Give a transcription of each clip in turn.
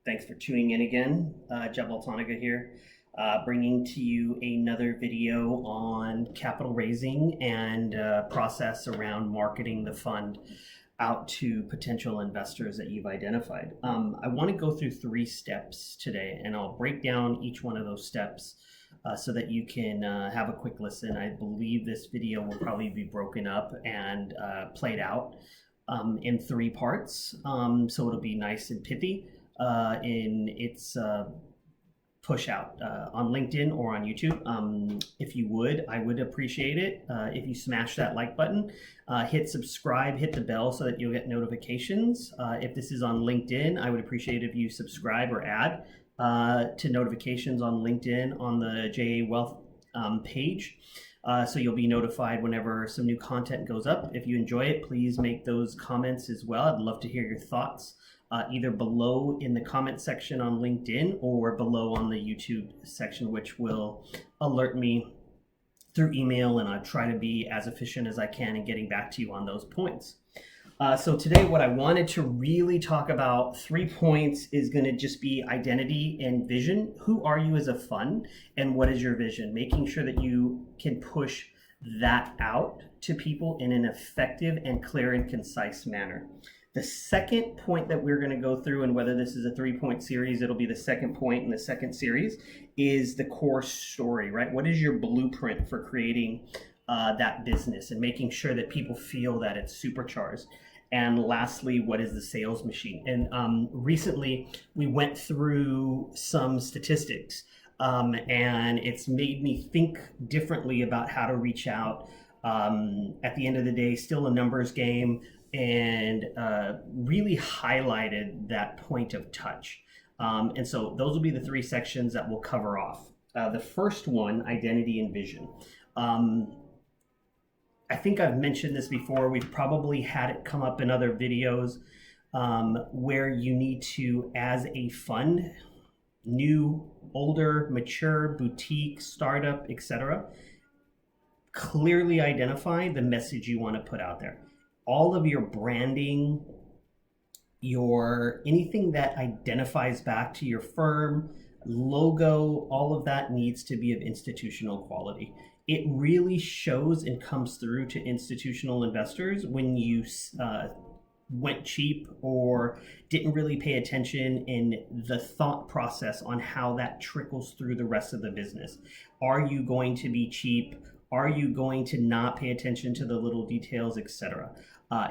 Thanks for tuning in again. Jebel Toniga here, bringing to you another video on capital raising and process around marketing the fund out to potential investors that you've identified. I want to go through 3 steps today, and I'll break down each one of those steps so that you can have a quick listen. I believe this video will probably be broken up and played out in 3 parts, so it'll be nice and pithy in its push out on LinkedIn or on YouTube. If you would, I would appreciate it if you smash that like button, hit subscribe, hit the bell so that you'll get notifications. If this is on LinkedIn, I would appreciate if you subscribe or add to notifications on LinkedIn on the JA Wealth page. So you'll be notified whenever some new content goes up. If you enjoy it, please make those comments as well. I'd love to hear your thoughts, either below in the comment section on LinkedIn or below on the YouTube section, which will alert me through email, and I'll try to be as efficient as I can in getting back to you on those points. So today what I wanted to really talk about, 3 points, is going to just be identity and vision. Who are you as a fund and what is your vision? Making sure that you can push that out to people in an effective and clear and concise manner. The second point that we're going to go through, and whether this is a 3-point series, it'll be the second point in the second series, is the core story, right? What is your blueprint for creating that business and making sure that people feel that it's supercharged? And lastly, what is the sales machine? And recently we went through some statistics and it's made me think differently about how to reach out. At the end of the day, still a numbers game, and really highlighted that point of touch. And so those will be the 3 sections that we'll cover off. The first one, identity and vision. I think I've mentioned this before. We've probably had it come up in other videos where you need to, as a fund, new, older, mature, boutique, startup, etc., clearly identify the message you want to put out there. All of your branding, anything that identifies back to your firm, logo, all of that needs to be of institutional quality. It really shows and comes through to institutional investors when you went cheap or didn't really pay attention in the thought process on how that trickles through the rest of the business. Are you going to be cheap? Are you going to not pay attention to the little details, etc.?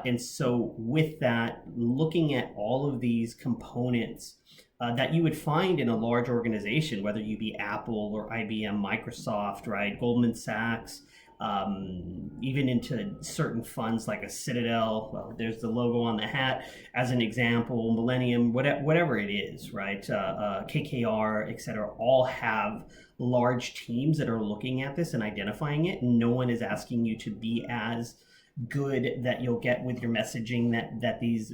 And so with that, looking at all of these components that you would find in a large organization, whether you be Apple or IBM, Microsoft, right, Goldman Sachs, even into certain funds like a Citadel, well, there's the logo on the hat as an example, Millennium, whatever it is, right, KKR, etc., all have large teams that are looking at this and identifying it. And no one is asking you to be as good that you'll get with your messaging that these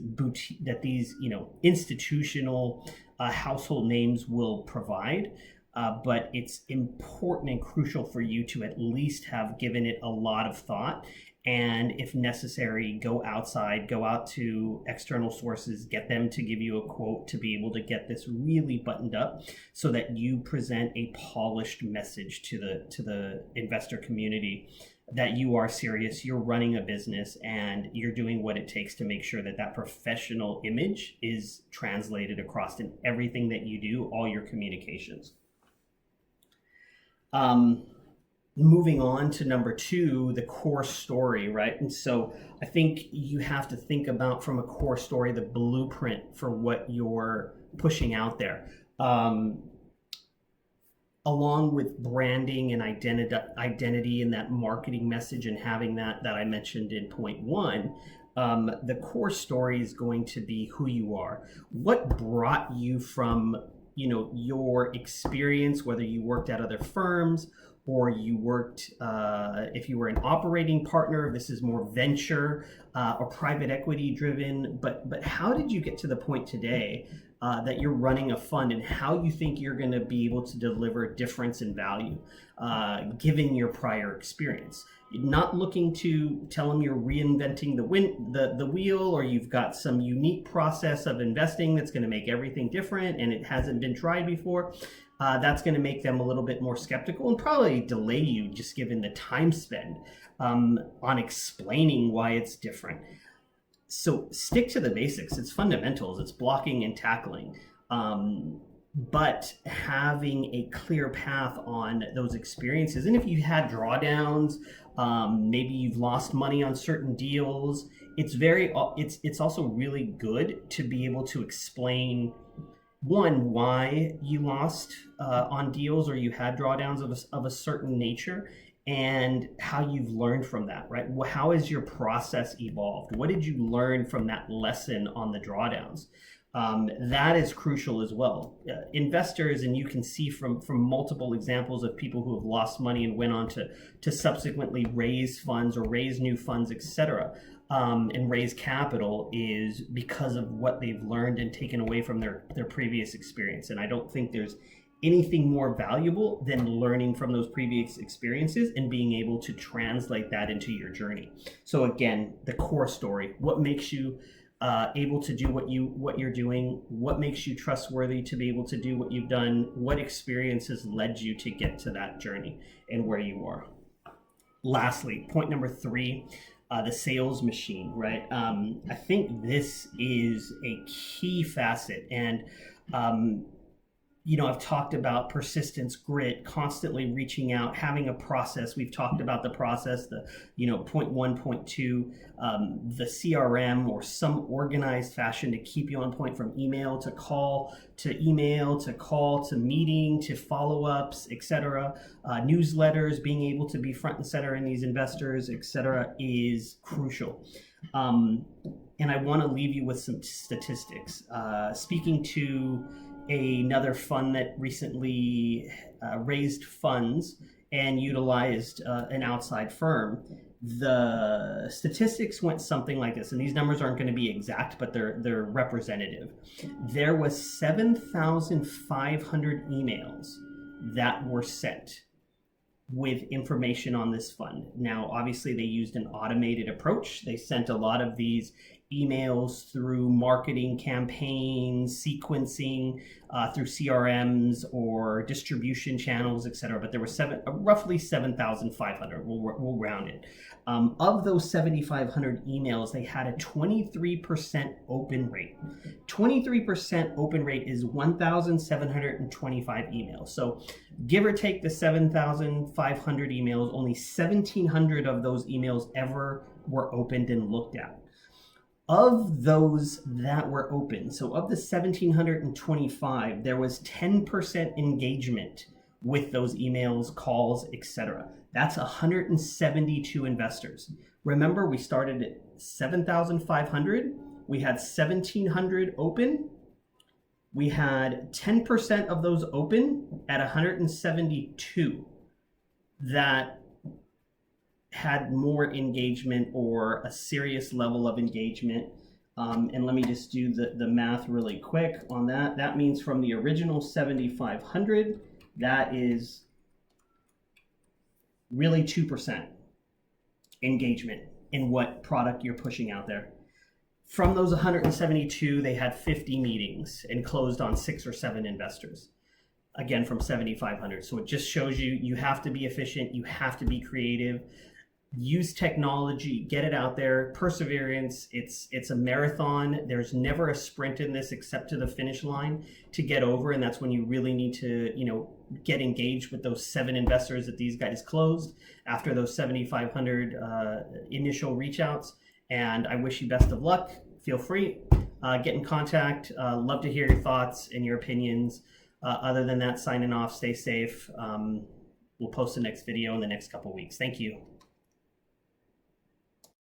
institutional household names will provide. But it's important and crucial for you to at least have given it a lot of thought, and if necessary, go outside, go out to external sources, get them to give you a quote to be able to get this really buttoned up so that you present a polished message to the investor community that you are serious, you're running a business, and you're doing what it takes to make sure that that professional image is translated across in everything that you do, all your communications. Moving on to number 2, the core story, right? And so I think you have to think about, from a core story, the blueprint for what you're pushing out there. Along with branding and identity and that marketing message and having that I mentioned in point 1, the core story is going to be who you are. What brought you from your experience, whether you worked at other firms or you worked, if you were an operating partner, this is more venture or private equity driven, but how did you get to the point today that you're running a fund, and how you think you're going to be able to deliver difference in value given your prior experience? You're not looking to tell them you're reinventing the wheel, or you've got some unique process of investing that's going to make everything different and it hasn't been tried before. That's going to make them a little bit more skeptical and probably delay you, just given the time spent on explaining why it's different. So stick to the basics. It's fundamentals. It's blocking and tackling. But having a clear path on those experiences. And if you had drawdowns, maybe you've lost money on certain deals, it's also really good to be able to explain, one, why you lost on deals or you had drawdowns of a certain nature, and how you've learned from that, right? How has your process evolved? What did you learn from that lesson on the drawdowns? That is crucial as well. Investors, and you can see from multiple examples of people who have lost money and went on to subsequently raise funds or raise new funds, etc., and raise capital, is because of what they've learned and taken away from their previous experience. And I don't think there's anything more valuable than learning from those previous experiences and being able to translate that into your journey. So again, the core story: what makes you able to do what you're doing? What makes you trustworthy to be able to do what you've done? What experiences led you to get to that journey and where you are? Lastly, point number 3, the sales machine, right? I think this is a key facet, and I've talked about persistence, grit, constantly reaching out, having a process. We've talked about the process, point 1, point 2, the CRM, or some organized fashion to keep you on point, from email to call to email to call to meeting to follow-ups, etc. Newsletters, being able to be front and center in these investors, etc., is crucial. And I want to leave you with some statistics. Speaking to another fund that recently raised funds and utilized an outside firm, the statistics went something like this, and these numbers aren't going to be exact, but they're representative. There was 7,500 emails that were sent with information on this fund. Now, obviously, they used an automated approach. They sent a lot of these emails through marketing campaigns, sequencing through CRMs or distribution channels, etc. But there were roughly 7,500. We'll round it. Of those 7,500 emails, they had a 23% open rate. 23% open rate is 1,725 emails. So give or take the 7,500 emails, only 1,700 of those emails ever were opened and looked at. Of those that were open, so of the 1,725, there was 10% engagement with those emails, calls, etc. That's 172 investors. Remember, we started at 7,500. We had 1,700 open. We had 10% of those open at 172 that had more engagement or a serious level of engagement. And let me just do the math really quick on that. That means from the original 7,500, that is really 2% engagement in what product you're pushing out there. From those 172, they had 50 meetings and closed on 6 or 7 investors. Again, from 7,500. So it just shows you have to be efficient. You have to be creative. Use technology, get it out there. Perseverance. It's a marathon. There's never a sprint in this except to the finish line to get over, and that's when you really need to, get engaged with those 7 investors that these guys closed after those 7,500 initial reach outs. And I wish you best of luck. Feel free, get in contact. Love to hear your thoughts and your opinions. Other than that, signing off. Stay safe. We'll post the next video in the next couple weeks. Thank you.